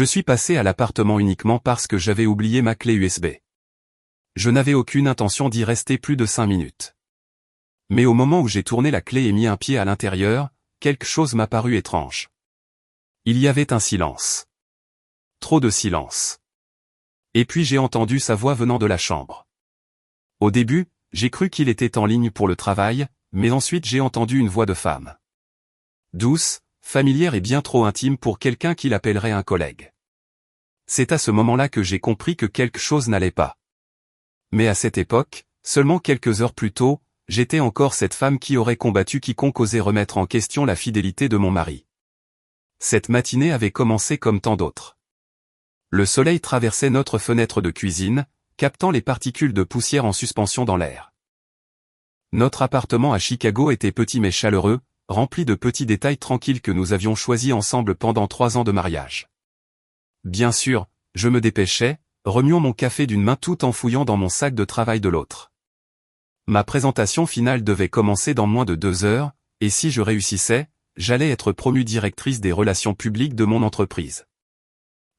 Je suis passé à l'appartement uniquement parce que j'avais oublié ma clé USB. Je n'avais aucune intention d'y rester plus de 5 minutes. Mais au moment où j'ai tourné la clé et mis un pied à l'intérieur, quelque chose m'a paru étrange. Il y avait un silence. Trop de silence. Et puis j'ai entendu sa voix venant de la chambre. Au début, j'ai cru qu'il était en ligne pour le travail, mais ensuite j'ai entendu une voix de femme. Douce, familière et bien trop intime pour quelqu'un qui l'appellerait un collègue. C'est à ce moment-là que j'ai compris que quelque chose n'allait pas. Mais à cette époque, seulement quelques heures plus tôt, j'étais encore cette femme qui aurait combattu quiconque osait remettre en question la fidélité de mon mari. Cette matinée avait commencé comme tant d'autres. Le soleil traversait notre fenêtre de cuisine, captant les particules de poussière en suspension dans l'air. Notre appartement à Chicago était petit mais chaleureux, rempli de petits détails tranquilles que nous avions choisis ensemble pendant 3 ans de mariage. Bien sûr, je me dépêchais, remuant mon café d'une main tout en fouillant dans mon sac de travail de l'autre. Ma présentation finale devait commencer dans moins de 2 heures, et si je réussissais, j'allais être promue directrice des relations publiques de mon entreprise.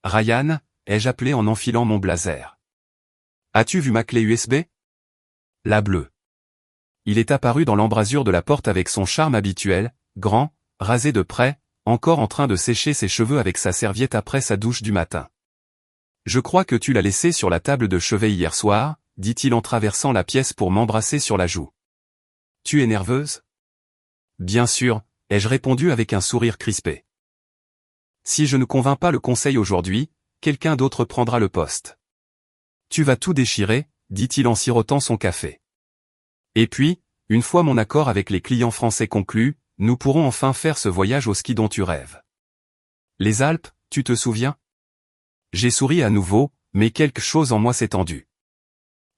Ryan, ai-je appelé en enfilant mon blazer. As-tu vu ma clé USB? La bleue. Il est apparu dans l'embrasure de la porte avec son charme habituel, grand, rasé de près, encore en train de sécher ses cheveux avec sa serviette après sa douche du matin. Je crois que tu l'as laissé sur la table de chevet hier soir, dit-il en traversant la pièce pour m'embrasser sur la joue. Tu es nerveuse? Bien sûr, ai-je répondu avec un sourire crispé. Si je ne convainc pas le conseil aujourd'hui, quelqu'un d'autre prendra le poste. Tu vas tout déchirer, dit-il en sirotant son café. Et puis, une fois mon accord avec les clients français conclu, nous pourrons enfin faire ce voyage au ski dont tu rêves. Les Alpes, tu te souviens? J'ai souri à nouveau, mais quelque chose en moi s'est tendu.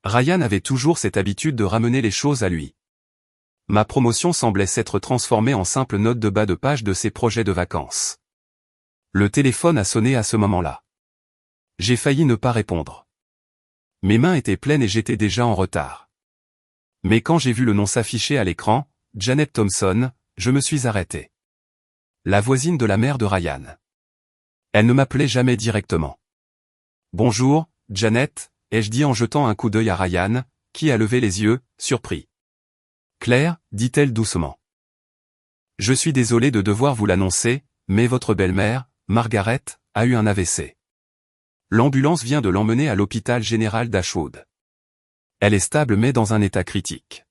Ryan avait toujours cette habitude de ramener les choses à lui. Ma promotion semblait s'être transformée en simple note de bas de page de ses projets de vacances. Le téléphone a sonné à ce moment-là. J'ai failli ne pas répondre. Mes mains étaient pleines et j'étais déjà en retard. Mais quand j'ai vu le nom s'afficher à l'écran, Janet Thompson, je me suis arrêté. La voisine de la mère de Ryan. Elle ne m'appelait jamais directement. Bonjour, Janet, ai-je dit en jetant un coup d'œil à Ryan, qui a levé les yeux, surpris. Claire, dit-elle doucement. Je suis désolé de devoir vous l'annoncer, mais votre belle-mère, Margaret, a eu un AVC. L'ambulance vient de l'emmener à l'hôpital général d'Ashwood. Elle est stable mais dans un état critique.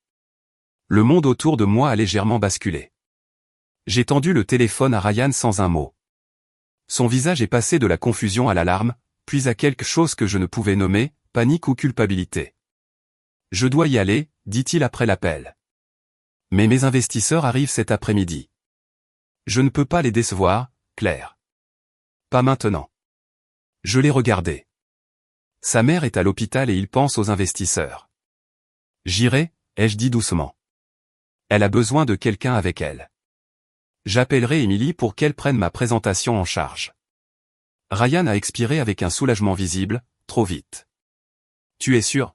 Le monde autour de moi a légèrement basculé. J'ai tendu le téléphone à Ryan sans un mot. Son visage est passé de la confusion à l'alarme, puis à quelque chose que je ne pouvais nommer, panique ou culpabilité. Je dois y aller, dit-il après l'appel. Mais mes investisseurs arrivent cet après-midi. Je ne peux pas les décevoir, Claire. Pas maintenant. Je l'ai regardé. Sa mère est à l'hôpital et il pense aux investisseurs. J'irai, ai-je dit doucement. Elle a besoin de quelqu'un avec elle. J'appellerai Emily pour qu'elle prenne ma présentation en charge. Ryan a expiré avec un soulagement visible, trop vite. Tu es sûr?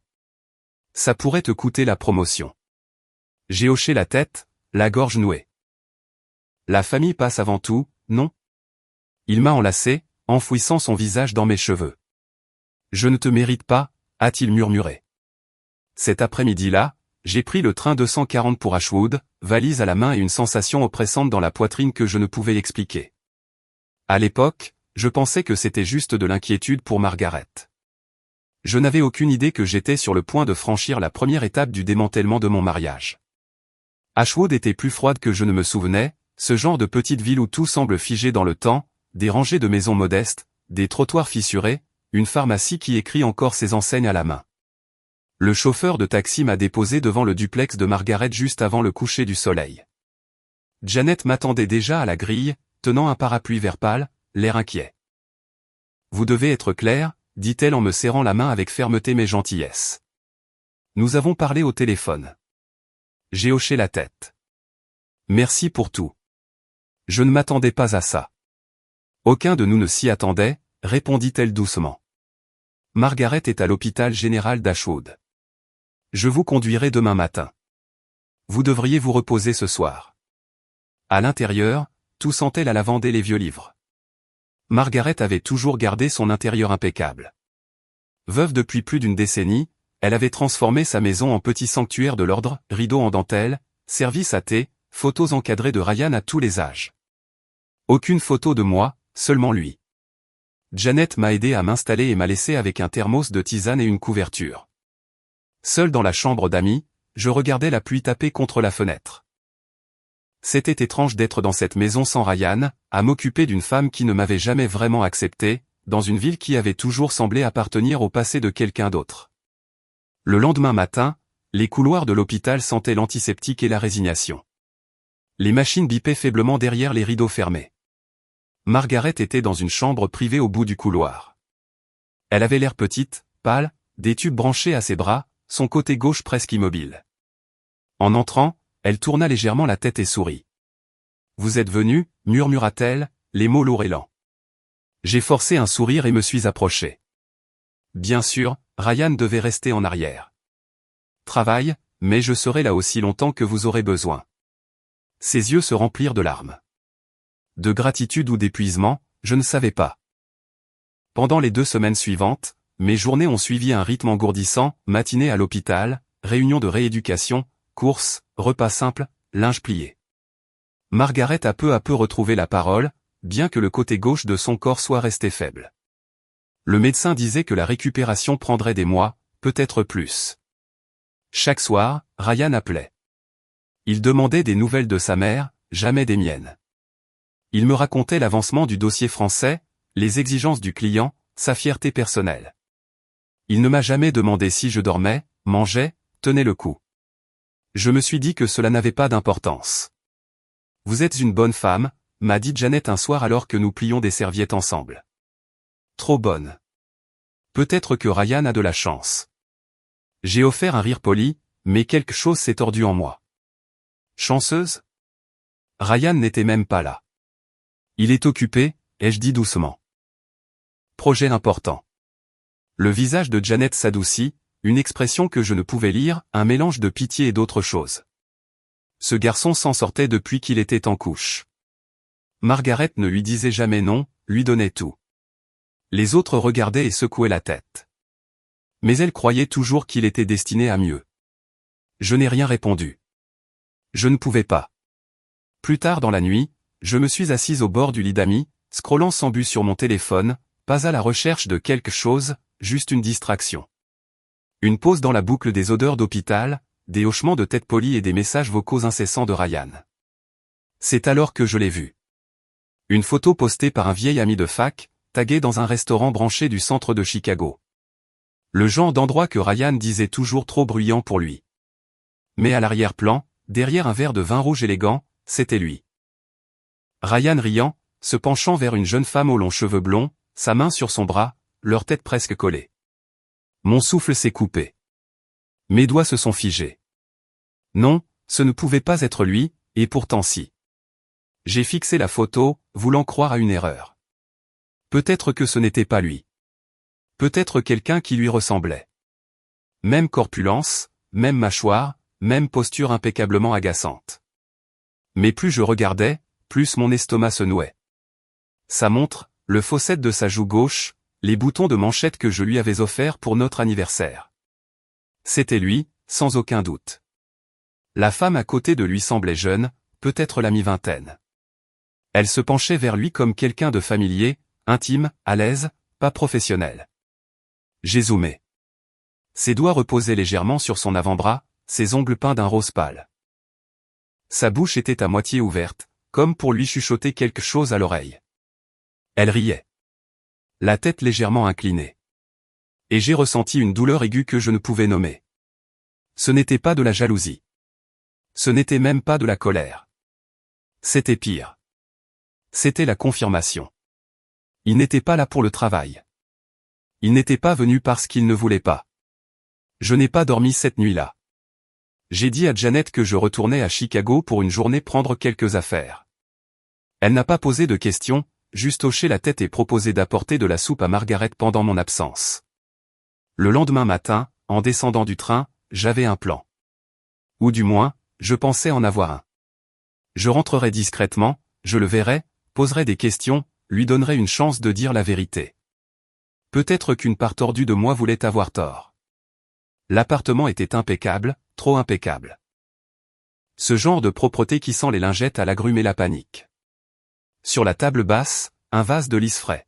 Ça pourrait te coûter la promotion. J'ai hoché la tête, la gorge nouée. La famille passe avant tout, non? Il m'a enlacé, enfouissant son visage dans mes cheveux. Je ne te mérite pas, a-t-il murmuré. Cet après-midi-là, j'ai pris le train 240 pour Ashwood, valise à la main et une sensation oppressante dans la poitrine que je ne pouvais expliquer. À l'époque, je pensais que c'était juste de l'inquiétude pour Margaret. Je n'avais aucune idée que j'étais sur le point de franchir la première étape du démantèlement de mon mariage. Ashwood était plus froide que je ne me souvenais, ce genre de petite ville où tout semble figé dans le temps, des rangées de maisons modestes, des trottoirs fissurés, une pharmacie qui écrit encore ses enseignes à la main. Le chauffeur de taxi m'a déposé devant le duplex de Margaret juste avant le coucher du soleil. Janet m'attendait déjà à la grille, tenant un parapluie vert pâle, l'air inquiet. Vous devez être Claire, dit-elle en me serrant la main avec fermeté mais gentillesse. Nous avons parlé au téléphone. J'ai hoché la tête. Merci pour tout. Je ne m'attendais pas à ça. Aucun de nous ne s'y attendait, répondit-elle doucement. Margaret est à l'hôpital général d'Ashwood. Je vous conduirai demain matin. Vous devriez vous reposer ce soir. À l'intérieur, tout sentait la lavande et les vieux livres. Margaret avait toujours gardé son intérieur impeccable. Veuve depuis plus d'une décennie, elle avait transformé sa maison en petit sanctuaire de l'ordre, rideaux en dentelle, service à thé, photos encadrées de Ryan à tous les âges. Aucune photo de moi, seulement lui. Janet m'a aidé à m'installer et m'a laissé avec un thermos de tisane et une couverture. Seul dans la chambre d'amis, je regardais la pluie taper contre la fenêtre. C'était étrange d'être dans cette maison sans Ryan, à m'occuper d'une femme qui ne m'avait jamais vraiment accepté, dans une ville qui avait toujours semblé appartenir au passé de quelqu'un d'autre. Le lendemain matin, les couloirs de l'hôpital sentaient l'antiseptique et la résignation. Les machines bipaient faiblement derrière les rideaux fermés. Margaret était dans une chambre privée au bout du couloir. Elle avait l'air petite, pâle, des tubes branchés à ses bras, son côté gauche presque immobile. En entrant, elle tourna légèrement la tête et sourit. « Vous êtes venu » murmura-t-elle, les mots lourds et lents. J'ai forcé un sourire et me suis approché. Bien sûr, Ryan devait rester en arrière. Travaille, mais je serai là aussi longtemps que vous aurez besoin. Ses yeux se remplirent de larmes. De gratitude ou d'épuisement, je ne savais pas. Pendant les 2 semaines suivantes, mes journées ont suivi un rythme engourdissant, matinée à l'hôpital, réunions de rééducation, courses, repas simples, linge plié. Margaret a peu à peu retrouvé la parole, bien que le côté gauche de son corps soit resté faible. Le médecin disait que la récupération prendrait des mois, peut-être plus. Chaque soir, Ryan appelait. Il demandait des nouvelles de sa mère, jamais des miennes. Il me racontait l'avancement du dossier français, les exigences du client, sa fierté personnelle. Il ne m'a jamais demandé si je dormais, mangeais, tenais le coup. Je me suis dit que cela n'avait pas d'importance. « Vous êtes une bonne femme », m'a dit Janet un soir alors que nous plions des serviettes ensemble. Trop bonne. Peut-être que Ryan a de la chance. J'ai offert un rire poli, mais quelque chose s'est tordu en moi. Chanceuse ? Ryan n'était même pas là. Il est occupé, ai-je dit doucement. Projet important. Le visage de Janet s'adoucit, une expression que je ne pouvais lire, un mélange de pitié et d'autre chose. Ce garçon s'en sortait depuis qu'il était en couche. Margaret ne lui disait jamais non, lui donnait tout. Les autres regardaient et secouaient la tête. Mais elle croyait toujours qu'il était destiné à mieux. Je n'ai rien répondu. Je ne pouvais pas. Plus tard dans la nuit, je me suis assise au bord du lit d'amis, scrollant sans but sur mon téléphone, pas à la recherche de quelque chose, juste une distraction. Une pause dans la boucle des odeurs d'hôpital, des hochements de tête polis et des messages vocaux incessants de Ryan. C'est alors que je l'ai vu. Une photo postée par un vieil ami de fac, taguée dans un restaurant branché du centre de Chicago. Le genre d'endroit que Ryan disait toujours trop bruyant pour lui. Mais à l'arrière-plan, derrière un verre de vin rouge élégant, c'était lui. Ryan riant, se penchant vers une jeune femme aux longs cheveux blonds, sa main sur son bras, leur tête presque collée. Mon souffle s'est coupé. Mes doigts se sont figés. Non, ce ne pouvait pas être lui, et pourtant si. J'ai fixé la photo, voulant croire à une erreur. Peut-être que ce n'était pas lui. Peut-être quelqu'un qui lui ressemblait. Même corpulence, même mâchoire, même posture impeccablement agaçante. Mais plus je regardais, plus mon estomac se nouait. Sa montre, le faucette de sa joue gauche, les boutons de manchette que je lui avais offerts pour notre anniversaire. C'était lui, sans aucun doute. La femme à côté de lui semblait jeune, peut-être la mi-vingtaine. Elle se penchait vers lui comme quelqu'un de familier, intime, à l'aise, pas professionnel. J'ai zoomé. Ses doigts reposaient légèrement sur son avant-bras, ses ongles peints d'un rose pâle. Sa bouche était à moitié ouverte, comme pour lui chuchoter quelque chose à l'oreille. Elle riait. La tête légèrement inclinée. Et j'ai ressenti une douleur aiguë que je ne pouvais nommer. Ce n'était pas de la jalousie. Ce n'était même pas de la colère. C'était pire. C'était la confirmation. Il n'était pas là pour le travail. Il n'était pas venu parce qu'il ne voulait pas. Je n'ai pas dormi cette nuit-là. J'ai dit à Janet que je retournais à Chicago pour une journée prendre quelques affaires. Elle n'a pas posé de questions, juste hoché la tête et proposé d'apporter de la soupe à Margaret pendant mon absence. Le lendemain matin, en descendant du train, j'avais un plan. Ou du moins, je pensais en avoir un. Je rentrerais discrètement, je le verrais, poserais des questions, lui donnerait une chance de dire la vérité. Peut-être qu'une part tordue de moi voulait avoir tort. L'appartement était impeccable, trop impeccable. Ce genre de propreté qui sent les lingettes à l'agrumes et la panique. Sur la table basse, un vase de lys frais.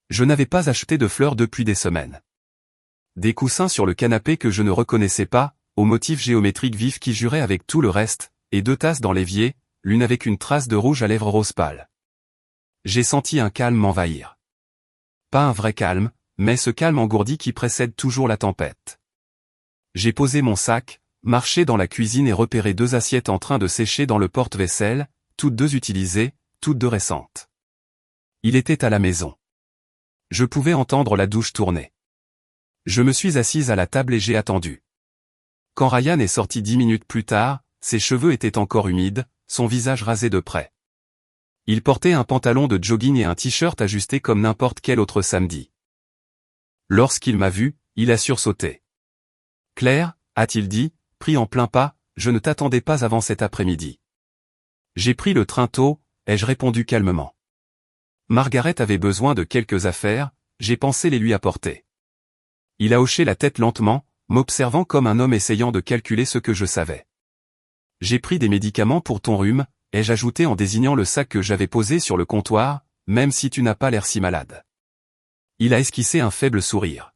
Je n'avais pas acheté de fleurs depuis des semaines. Des coussins sur le canapé que je ne reconnaissais pas, aux motifs géométriques vifs qui juraient avec tout le reste, et 2 tasses dans l'évier, l'une avec une trace de rouge à lèvres rose pâle. J'ai senti un calme m'envahir. Pas un vrai calme, mais ce calme engourdi qui précède toujours la tempête. J'ai posé mon sac, marché dans la cuisine et repéré 2 assiettes en train de sécher dans le porte-vaisselle, toutes 2 utilisées, toutes 2 récentes. Il était à la maison. Je pouvais entendre la douche tourner. Je me suis assise à la table et j'ai attendu. Quand Ryan est sorti 10 minutes plus tard, ses cheveux étaient encore humides, son visage rasé de près. Il portait un pantalon de jogging et un t-shirt ajusté comme n'importe quel autre samedi. Lorsqu'il m'a vu, il a sursauté. « Claire » a-t-il dit, pris en plein pas, « je ne t'attendais pas avant cet après-midi. » J'ai pris le train tôt, ai-je répondu calmement. Margaret avait besoin de quelques affaires, j'ai pensé les lui apporter. Il a hoché la tête lentement, m'observant comme un homme essayant de calculer ce que je savais. J'ai pris des médicaments pour ton rhume, ai-je ajouté en désignant le sac que j'avais posé sur le comptoir, même si tu n'as pas l'air si malade. Il a esquissé un faible sourire.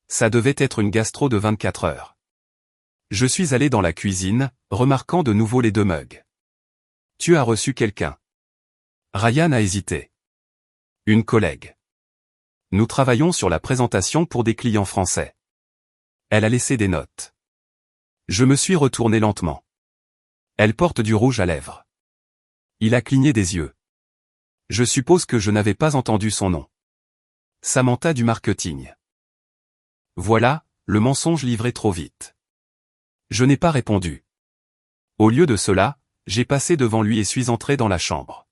Ça devait être une gastro de 24 heures. Je suis allé dans la cuisine, remarquant de nouveau les 2 mugs. Tu as reçu quelqu'un. Ryan a hésité. Une collègue. Nous travaillons sur la présentation pour des clients français. Elle a laissé des notes. Je me suis retourné lentement. Elle porte du rouge à lèvres. Il a cligné des yeux. Je suppose que je n'avais pas entendu son nom. Samantha du marketing. Voilà, le mensonge livré trop vite. Je n'ai pas répondu. Au lieu de cela, j'ai passé devant lui et suis entré dans la chambre.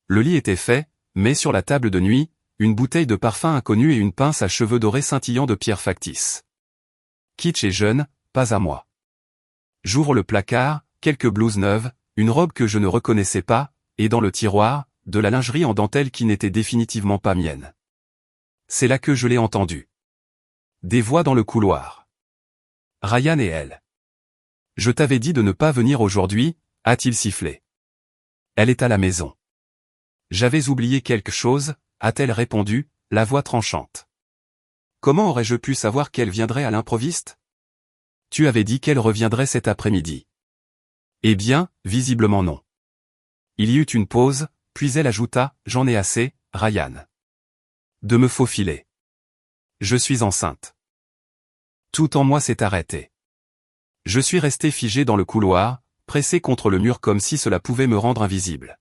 Le lit était fait, mais sur la table de nuit, une bouteille de parfum inconnu et une pince à cheveux dorés scintillant de pierre factice. Kitsch et jeune, pas à moi. J'ouvre le placard, quelques blouses neuves, une robe que je ne reconnaissais pas, et dans le tiroir, de la lingerie en dentelle qui n'était définitivement pas mienne. C'est là que je l'ai entendu. Des voix dans le couloir. Ryan et elle. Je t'avais dit de ne pas venir aujourd'hui, a-t-il sifflé. Elle est à la maison. J'avais oublié quelque chose, a-t-elle répondu, la voix tranchante. Comment aurais-je pu savoir qu'elle viendrait à l'improviste? Tu avais dit qu'elle reviendrait cet après-midi. Eh bien, visiblement non. Il y eut une pause, puis elle ajouta, j'en ai assez, Ryan. De me faufiler. Je suis enceinte. Tout en moi s'est arrêté. Je suis resté figé dans le couloir, pressé contre le mur comme si cela pouvait me rendre invisible.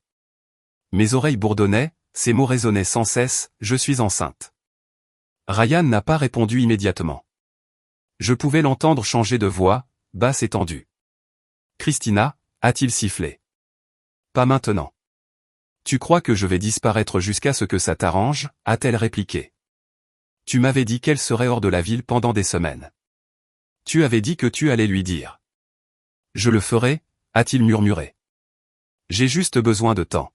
Mes oreilles bourdonnaient, ces mots résonnaient sans cesse, je suis enceinte. Ryan n'a pas répondu immédiatement. Je pouvais l'entendre changer de voix, basse et tendue. Christina, a-t-il sifflé. Pas maintenant. Tu crois que je vais disparaître jusqu'à ce que ça t'arrange, a-t-elle répliqué. Tu m'avais dit qu'elle serait hors de la ville pendant des semaines. Tu avais dit que tu allais lui dire. Je le ferai, a-t-il murmuré. J'ai juste besoin de temps.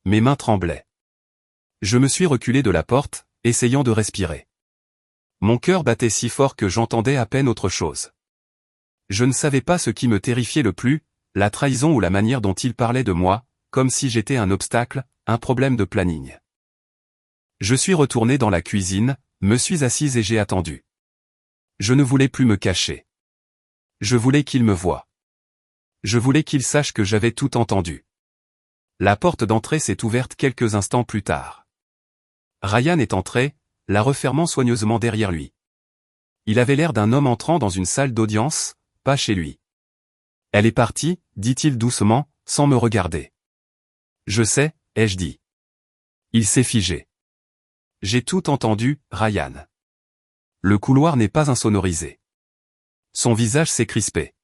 Mes mains tremblaient. Je me suis reculé de la porte, essayant de respirer. Mon cœur battait si fort que j'entendais à peine autre chose. Je ne savais pas ce qui me terrifiait le plus, la trahison ou la manière dont il parlait de moi, comme si j'étais un obstacle, un problème de planning. Je suis retourné dans la cuisine, me suis assise et j'ai attendu. Je ne voulais plus me cacher. Je voulais qu'il me voie. Je voulais qu'il sache que j'avais tout entendu. La porte d'entrée s'est ouverte quelques instants plus tard. Ryan est entré, la refermant soigneusement derrière lui. Il avait l'air d'un homme entrant dans une salle d'audience, pas chez lui. Elle est partie, dit-il doucement, sans me regarder. Je sais, ai-je dit. Il s'est figé. J'ai tout entendu, Ryan. Le couloir n'est pas insonorisé. Son visage s'est crispé.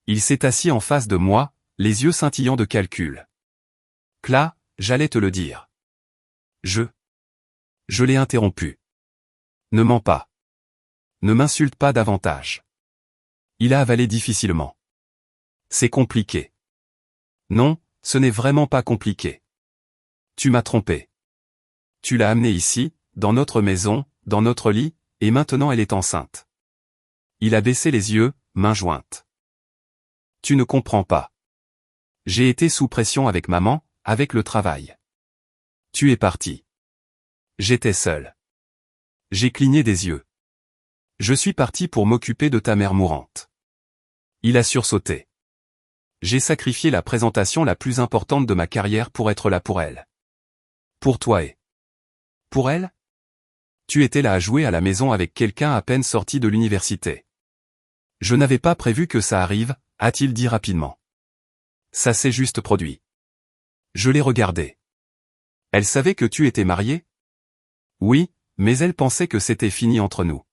Il s'est assis en face de moi, les yeux scintillants de calcul. Cla, j'allais te le dire. Je l'ai interrompu. Ne mens pas. Ne m'insulte pas davantage. Il a avalé difficilement. C'est compliqué. Non, ce n'est vraiment pas compliqué. Tu m'as trompé. Tu l'as amenée ici, dans notre maison, dans notre lit, et maintenant elle est enceinte. Il a baissé les yeux, mains jointes. Tu ne comprends pas. J'ai été sous pression avec maman, avec le travail. Tu es parti. J'étais seul. J'ai cligné des yeux. Je suis parti pour m'occuper de ta mère mourante. Il a sursauté. J'ai sacrifié la présentation la plus importante de ma carrière pour être là pour elle. Pour toi et... Pour elle? Tu étais là à jouer à la maison avec quelqu'un à peine sorti de l'université. Je n'avais pas prévu que ça arrive, a-t-il dit rapidement. Ça s'est juste produit. Je l'ai regardé. Elle savait que tu étais marié? Oui, mais elle pensait que c'était fini entre nous.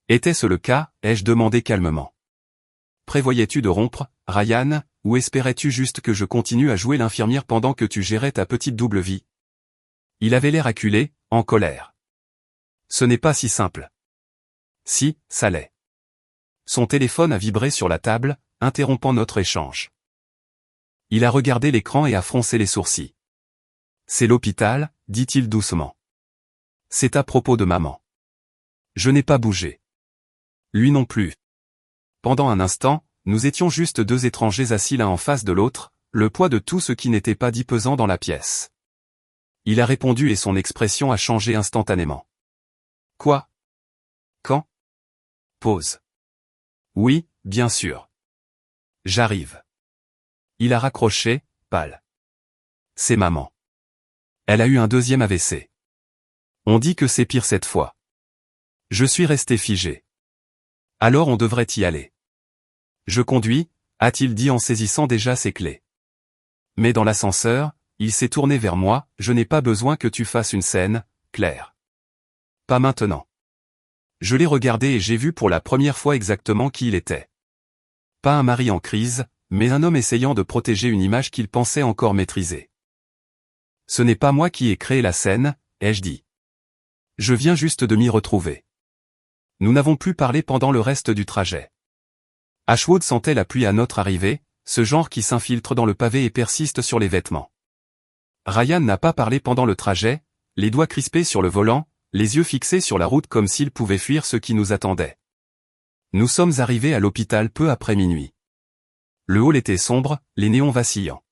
Était-ce le cas, ai-je demandé calmement. Prévoyais-tu de rompre, Ryan, ou espérais-tu juste que je continue à jouer l'infirmière pendant que tu gérais ta petite double vie? Il avait l'air acculé, en colère. Ce n'est pas si simple. Si, ça l'est. Son téléphone a vibré sur la table, interrompant notre échange. Il a regardé l'écran et a froncé les sourcils. C'est l'hôpital, dit-il doucement. C'est à propos de maman. Je n'ai pas bougé. Lui non plus. Pendant un instant, nous étions juste deux étrangers assis l'un en face de l'autre, le poids de tout ce qui n'était pas dit pesant dans la pièce. Il a répondu et son expression a changé instantanément. Quoi? Quand? Pause. Oui, bien sûr. J'arrive. Il a raccroché, pâle. C'est maman. Elle a eu un deuxième AVC. On dit que c'est pire cette fois. Je suis resté figé. Alors on devrait y aller. Je conduis, a-t-il dit en saisissant déjà ses clés. Mais dans l'ascenseur, il s'est tourné vers moi, je n'ai pas besoin que tu fasses une scène, Claire. Pas maintenant. Je l'ai regardé et j'ai vu pour la première fois exactement qui il était. Pas un mari en crise, mais un homme essayant de protéger une image qu'il pensait encore maîtriser. Ce n'est pas moi qui ai créé la scène, ai-je dit. Je viens juste de m'y retrouver. Nous n'avons plus parlé pendant le reste du trajet. Ashwood sentait la pluie à notre arrivée, ce genre qui s'infiltre dans le pavé et persiste sur les vêtements. Ryan n'a pas parlé pendant le trajet, les doigts crispés sur le volant, les yeux fixés sur la route comme s'il pouvait fuir ce qui nous attendait. Nous sommes arrivés à l'hôpital peu après minuit. Le hall était sombre, les néons vacillants.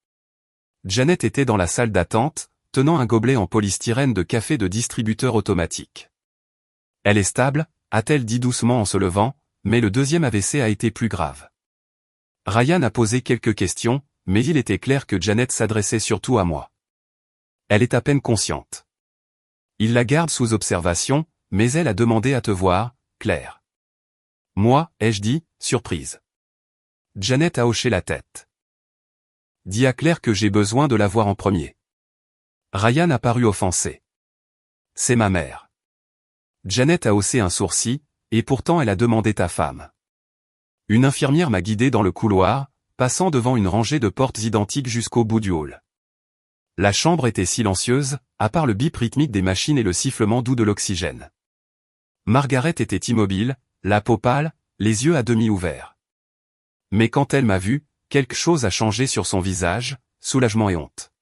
Janet était dans la salle d'attente, tenant un gobelet en polystyrène de café de distributeur automatique. Elle est stable, a-t-elle dit doucement en se levant, mais le deuxième AVC a été plus grave. Ryan a posé quelques questions, mais il était clair que Janet s'adressait surtout à moi. Elle est à peine consciente. Il la garde sous observation, mais elle a demandé à te voir, Claire. Moi, ai-je dit, surprise. Janet a hoché la tête. Dis à Claire que j'ai besoin de la voir en premier. Ryan a paru offensé. C'est ma mère. Janet a haussé un sourcil, et pourtant elle a demandé ta femme. Une infirmière m'a guidé dans le couloir, passant devant une rangée de portes identiques jusqu'au bout du hall. La chambre était silencieuse, à part le bip rythmique des machines et le sifflement doux de l'oxygène. Margaret était immobile, la peau pâle, les yeux à demi ouverts. Mais quand elle m'a vu, quelque chose a changé sur son visage, soulagement et honte.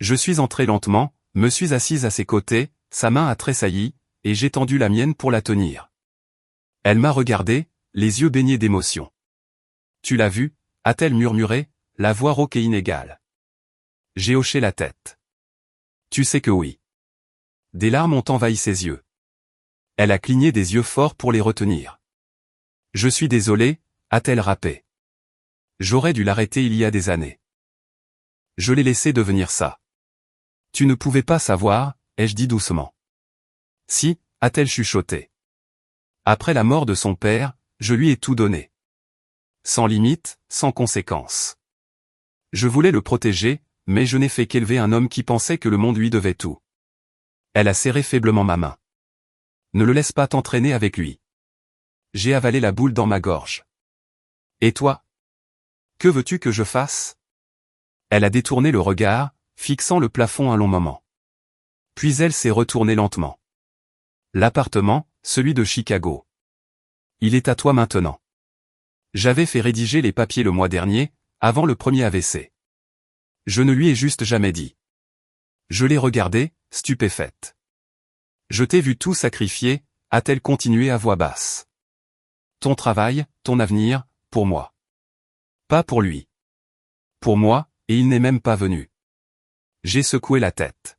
Je suis entré lentement, me suis assise à ses côtés, sa main a tressailli, et j'ai tendu la mienne pour la tenir. Elle m'a regardé, les yeux baignés d'émotion. Tu l'as vu, a-t-elle murmuré, la voix rauque et inégale. J'ai hoché la tête. Tu sais que oui. Des larmes ont envahi ses yeux. Elle a cligné des yeux forts pour les retenir. Je suis désolé, a-t-elle râpé. J'aurais dû l'arrêter il y a des années. Je l'ai laissé devenir ça. Tu ne pouvais pas savoir, ai-je dit doucement. Si, a-t-elle chuchoté. Après la mort de son père, je lui ai tout donné. Sans limite, sans conséquence. Je voulais le protéger, mais je n'ai fait qu'élever un homme qui pensait que le monde lui devait tout. Elle a serré faiblement ma main. Ne le laisse pas t'entraîner avec lui. J'ai avalé la boule dans ma gorge. Et toi? Que veux-tu que je fasse? Elle a détourné le regard, fixant le plafond un long moment. Puis elle s'est retournée lentement. L'appartement, celui de Chicago. Il est à toi maintenant. J'avais fait rédiger les papiers le mois dernier, avant le premier AVC. Je ne lui ai juste jamais dit. Je l'ai regardée, stupéfaite. Je t'ai vu tout sacrifier, a-t-elle continué à voix basse. Ton travail, ton avenir, pour moi. Pas pour lui. Pour moi, et il n'est même pas venu. J'ai secoué la tête.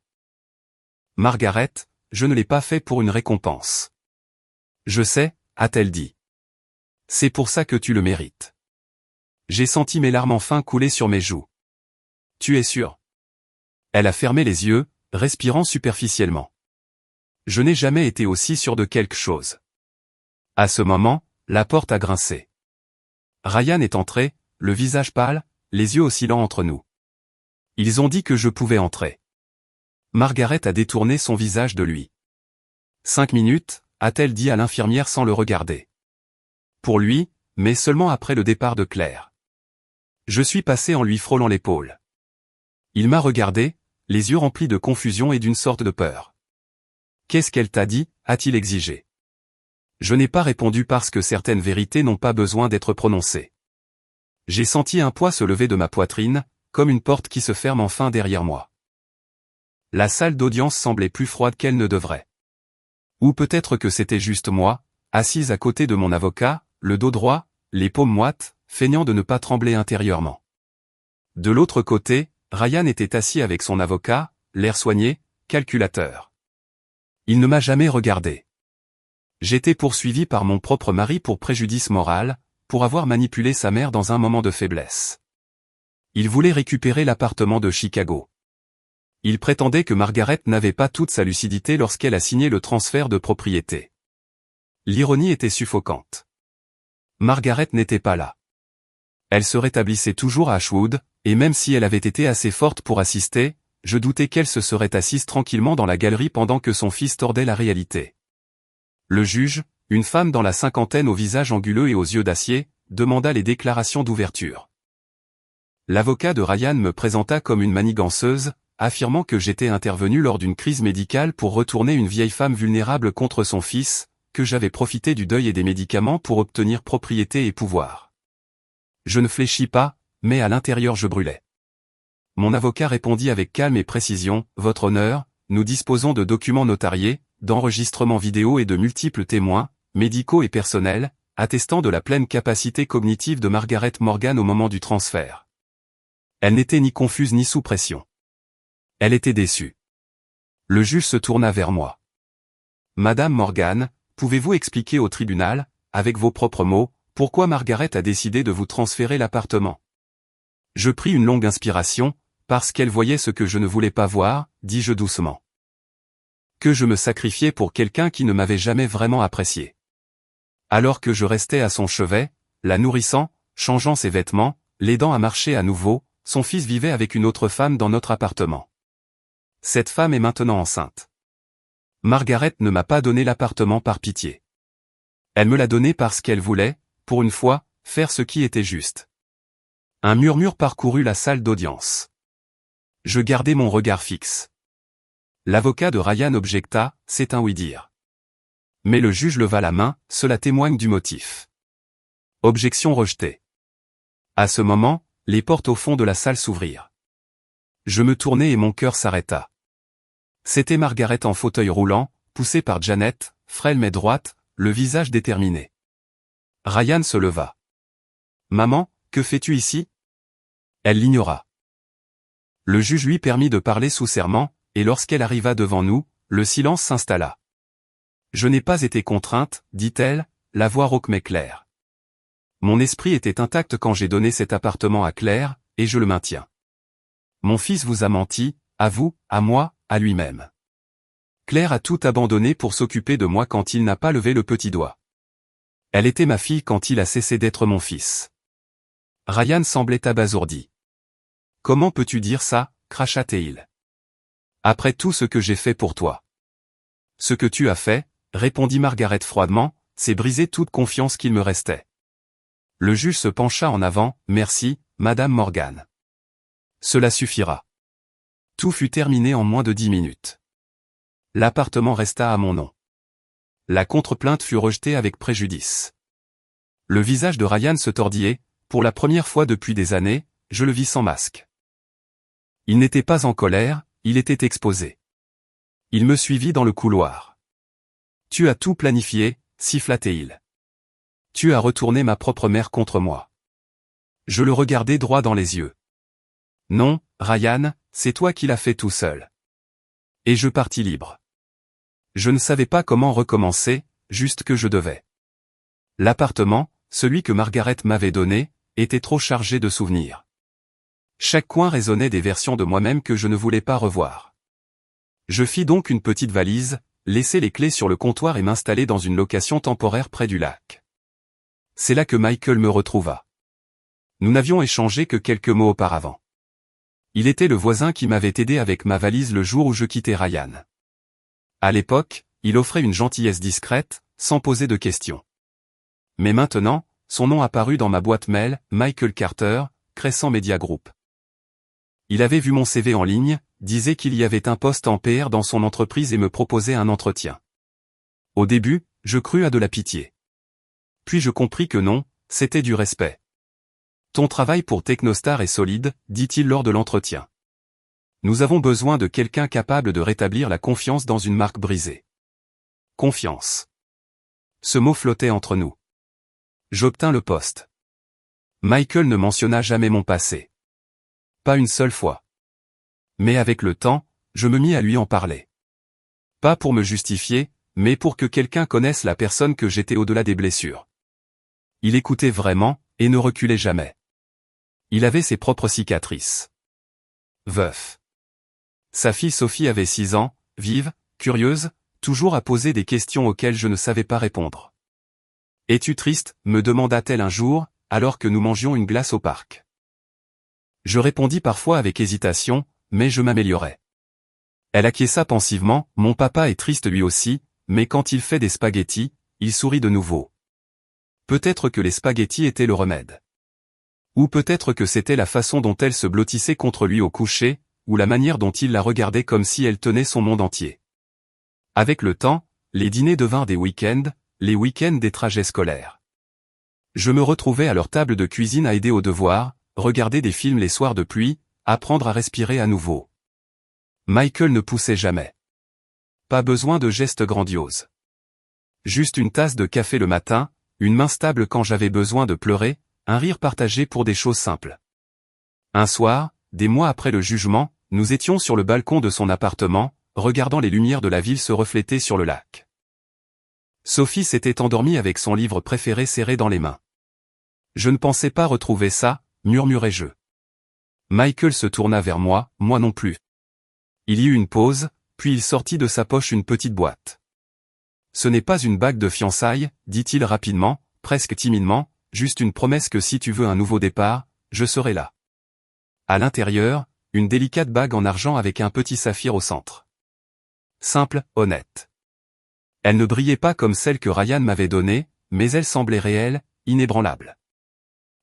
Margaret, je ne l'ai pas fait pour une récompense. Je sais, a-t-elle dit. C'est pour ça que tu le mérites. J'ai senti mes larmes enfin couler sur mes joues. Tu es sûr? Elle a fermé les yeux, respirant superficiellement. Je n'ai jamais été aussi sûr de quelque chose. À ce moment, la porte a grincé. Ryan est entré, le visage pâle, les yeux oscillants entre nous. Ils ont dit que je pouvais entrer. Margaret a détourné son visage de lui. 5 minutes, a-t-elle dit à l'infirmière sans le regarder. Pour lui, mais seulement après le départ de Claire. Je suis passé en lui frôlant l'épaule. Il m'a regardé, les yeux remplis de confusion et d'une sorte de peur. Qu'est-ce qu'elle t'a dit, a-t-il exigé. Je n'ai pas répondu parce que certaines vérités n'ont pas besoin d'être prononcées. J'ai senti un poids se lever de ma poitrine, comme une porte qui se ferme enfin derrière moi. La salle d'audience semblait plus froide qu'elle ne devrait. Ou peut-être que c'était juste moi, assise à côté de mon avocat, le dos droit, les paumes moites, feignant de ne pas trembler intérieurement. De l'autre côté, Ryan était assis avec son avocat, l'air soigné, calculateur. Il ne m'a jamais regardé. J'étais poursuivi par mon propre mari pour préjudice moral, pour avoir manipulé sa mère dans un moment de faiblesse. Il voulait récupérer l'appartement de Chicago. Il prétendait que Margaret n'avait pas toute sa lucidité lorsqu'elle a signé le transfert de propriété. L'ironie était suffocante. Margaret n'était pas là. Elle se rétablissait toujours à Ashwood, et même si elle avait été assez forte pour assister, je doutais qu'elle se serait assise tranquillement dans la galerie pendant que son fils tordait la réalité. Le juge, une femme dans la cinquantaine au visage anguleux et aux yeux d'acier, demanda les déclarations d'ouverture. L'avocat de Ryan me présenta comme une maniganceuse, affirmant que j'étais intervenu lors d'une crise médicale pour retourner une vieille femme vulnérable contre son fils, que j'avais profité du deuil et des médicaments pour obtenir propriété et pouvoir. Je ne fléchis pas, mais à l'intérieur je brûlais. Mon avocat répondit avec calme et précision, « Votre honneur, nous disposons de documents notariés, d'enregistrements vidéo et de multiples témoins, médicaux et personnels, attestant de la pleine capacité cognitive de Margaret Morgan au moment du transfert. » Elle n'était ni confuse ni sous pression. Elle était déçue. Le juge se tourna vers moi. « Madame Morgan, pouvez-vous expliquer au tribunal, avec vos propres mots, pourquoi Margaret a décidé de vous transférer l'appartement ?» Je pris une longue inspiration, parce qu'elle voyait ce que je ne voulais pas voir, dis-je doucement. Que je me sacrifiais pour quelqu'un qui ne m'avait jamais vraiment apprécié. Alors que je restais à son chevet, la nourrissant, changeant ses vêtements, l'aidant à marcher à nouveau, son fils vivait avec une autre femme dans notre appartement. Cette femme est maintenant enceinte. Margaret ne m'a pas donné l'appartement par pitié. Elle me l'a donné parce qu'elle voulait, pour une fois, faire ce qui était juste. Un murmure parcourut la salle d'audience. Je gardai mon regard fixe. L'avocat de Ryan objecta, c'est un oui-dire. Mais le juge leva la main, cela témoigne du motif. Objection rejetée. À ce moment, les portes au fond de la salle s'ouvrirent. Je me tournai et mon cœur s'arrêta. C'était Margaret en fauteuil roulant, poussée par Janet, frêle mais droite, le visage déterminé. Ryan se leva. « Maman, que fais-tu ici ?» Elle l'ignora. Le juge lui permit de parler sous serment, et lorsqu'elle arriva devant nous, le silence s'installa. « Je n'ai pas été contrainte, dit-elle, la voix rauque mais claire. Mon esprit était intact quand j'ai donné cet appartement à Claire, et je le maintiens. Mon fils vous a menti, à vous, à moi, à lui-même. Claire a tout abandonné pour s'occuper de moi quand il n'a pas levé le petit doigt. Elle était ma fille quand il a cessé d'être mon fils. » Ryan semblait abasourdi. « Comment peux-tu dire ça, cracha-t-il. Après tout ce que j'ai fait pour toi. » « Ce que tu as fait, répondit Margaret froidement, c'est briser toute confiance qu'il me restait. » Le juge se pencha en avant, « Merci, Madame Morgan. Cela suffira. » Tout fut terminé en moins de 10 minutes. L'appartement resta à mon nom. La contre-plainte fut rejetée avec préjudice. Le visage de Ryan se tordit et, pour la première fois depuis des années, je le vis sans masque. Il n'était pas en colère, il était exposé. Il me suivit dans le couloir. Tu as tout planifié, siffla-t-il. Tu as retourné ma propre mère contre moi. Je le regardai droit dans les yeux. Non, Ryan, c'est toi qui l'as fait tout seul. Et je partis libre. Je ne savais pas comment recommencer, juste que je devais. L'appartement, celui que Margaret m'avait donné, était trop chargé de souvenirs. Chaque coin résonnait des versions de moi-même que je ne voulais pas revoir. Je fis donc une petite valise, laissai les clés sur le comptoir et m'installai dans une location temporaire près du lac. C'est là que Michael me retrouva. Nous n'avions échangé que quelques mots auparavant. Il était le voisin qui m'avait aidé avec ma valise le jour où je quittais Ryan. À l'époque, il offrait une gentillesse discrète, sans poser de questions. Mais maintenant, son nom apparut dans ma boîte mail, Michael Carter, Crescent Media Group. Il avait vu mon CV en ligne, disait qu'il y avait un poste en PR dans son entreprise et me proposait un entretien. Au début, je crus à de la pitié. Puis je compris que non, c'était du respect. Ton travail pour Technostar est solide, dit-il lors de l'entretien. Nous avons besoin de quelqu'un capable de rétablir la confiance dans une marque brisée. Confiance. Ce mot flottait entre nous. J'obtins le poste. Michael ne mentionna jamais mon passé. Pas une seule fois. Mais avec le temps, je me mis à lui en parler. Pas pour me justifier, mais pour que quelqu'un connaisse la personne que j'étais au-delà des blessures. Il écoutait vraiment, et ne reculait jamais. Il avait ses propres cicatrices. Veuf. Sa fille Sophie avait 6 ans, vive, curieuse, toujours à poser des questions auxquelles je ne savais pas répondre. « Es-tu triste ?» me demanda-t-elle un jour, alors que nous mangions une glace au parc. Je répondis parfois avec hésitation, mais je m'améliorais. Elle acquiesça pensivement, « Mon papa est triste lui aussi, mais quand il fait des spaghettis, il sourit de nouveau. » Peut-être que les spaghettis étaient le remède. Ou peut-être que c'était la façon dont elle se blottissait contre lui au coucher, ou la manière dont il la regardait comme si elle tenait son monde entier. Avec le temps, les dîners devinrent des week-ends, les week-ends des trajets scolaires. Je me retrouvais à leur table de cuisine à aider aux devoirs, regarder des films les soirs de pluie, apprendre à respirer à nouveau. Michael ne poussait jamais. Pas besoin de gestes grandioses. Juste une tasse de café le matin, une main stable quand j'avais besoin de pleurer, un rire partagé pour des choses simples. Un soir, des mois après le jugement, nous étions sur le balcon de son appartement, regardant les lumières de la ville se refléter sur le lac. Sophie s'était endormie avec son livre préféré serré dans les mains. Je ne pensais pas retrouver ça, murmurai-je. Michael se tourna vers moi, moi non plus. Il y eut une pause, puis il sortit de sa poche une petite boîte. Ce n'est pas une bague de fiançailles, dit-il rapidement, presque timidement, juste une promesse que si tu veux un nouveau départ, je serai là. À l'intérieur, une délicate bague en argent avec un petit saphir au centre. Simple, honnête. Elle ne brillait pas comme celle que Ryan m'avait donnée, mais elle semblait réelle, inébranlable.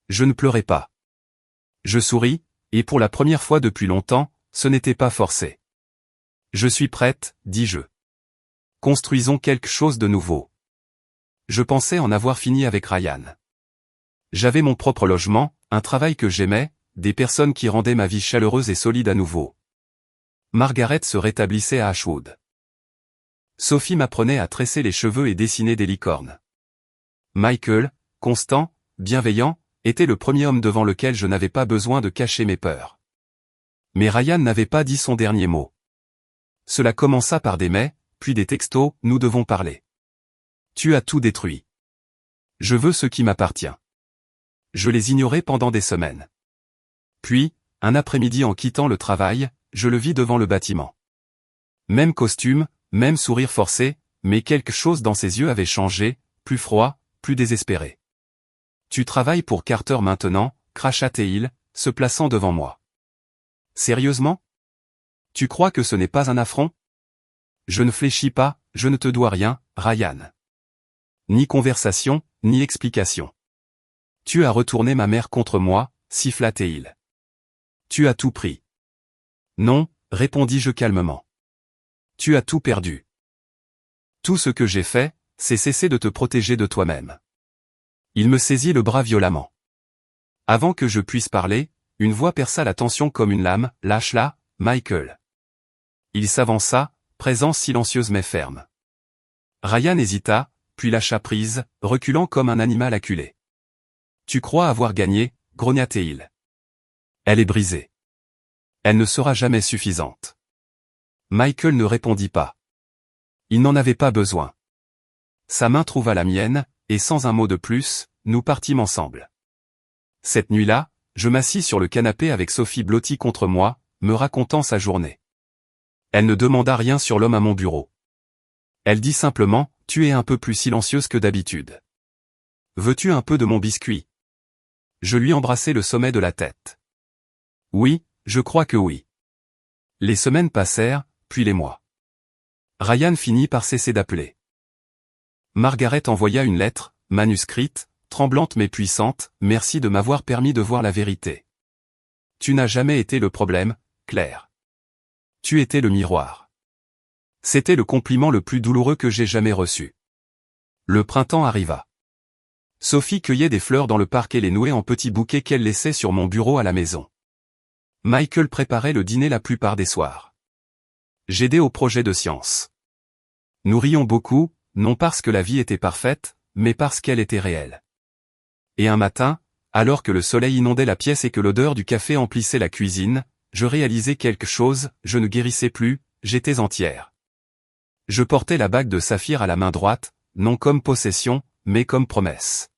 Je ne pleurais pas. Je souris, et pour la première fois depuis longtemps, ce n'était pas forcé. Je suis prête, dis-je. Construisons quelque chose de nouveau. Je pensais en avoir fini avec Ryan. J'avais mon propre logement, un travail que j'aimais, des personnes qui rendaient ma vie chaleureuse et solide à nouveau. Margaret se rétablissait à Ashwood. Sophie m'apprenait à tresser les cheveux et dessiner des licornes. Michael, constant, bienveillant, était le premier homme devant lequel je n'avais pas besoin de cacher mes peurs. Mais Ryan n'avait pas dit son dernier mot. Cela commença par des mais, puis des textos, nous devons parler. Tu as tout détruit. Je veux ce qui m'appartient. Je les ignorais pendant des semaines. Puis, un après-midi en quittant le travail, je le vis devant le bâtiment. Même costume, même sourire forcé, mais quelque chose dans ses yeux avait changé, plus froid, plus désespéré. Tu travailles pour Carter maintenant, cracha-t-il, se plaçant devant moi. Sérieusement? Tu crois que ce n'est pas un affront? Je ne fléchis pas, je ne te dois rien, Ryan. Ni conversation, ni explication. Tu as retourné ma mère contre moi, siffla-t-il. Tu as tout pris. Non, répondis-je calmement. Tu as tout perdu. Tout ce que j'ai fait, c'est cesser de te protéger de toi-même. Il me saisit le bras violemment. Avant que je puisse parler, une voix perça la tension comme une lame, lâche-la, Michael. Il s'avança, présence silencieuse mais ferme. Ryan hésita, puis lâcha prise, reculant comme un animal acculé. Tu crois avoir gagné, grogna-t-il. Elle est brisée. Elle ne sera jamais suffisante. Michael ne répondit pas. Il n'en avait pas besoin. Sa main trouva la mienne, et sans un mot de plus, nous partîmes ensemble. Cette nuit-là, je m'assis sur le canapé avec Sophie blottie contre moi, me racontant sa journée. Elle ne demanda rien sur l'homme à mon bureau. Elle dit simplement, tu es un peu plus silencieuse que d'habitude. Veux-tu un peu de mon biscuit? Je lui embrassai le sommet de la tête. Oui, je crois que oui. Les semaines passèrent, puis les mois. Ryan finit par cesser d'appeler. Margaret envoya une lettre, manuscrite, tremblante mais puissante, merci de m'avoir permis de voir la vérité. Tu n'as jamais été le problème, Claire. Tu étais le miroir. C'était le compliment le plus douloureux que j'ai jamais reçu. Le printemps arriva. Sophie cueillait des fleurs dans le parc et les nouait en petits bouquets qu'elle laissait sur mon bureau à la maison. Michael préparait le dîner la plupart des soirs. J'aidais au projet de science. Nous rions beaucoup, non parce que la vie était parfaite, mais parce qu'elle était réelle. Et un matin, alors que le soleil inondait la pièce et que l'odeur du café emplissait la cuisine, je réalisais quelque chose, je ne guérissais plus, j'étais entière. Je portais la bague de saphir à la main droite, non comme possession, mais comme promesse.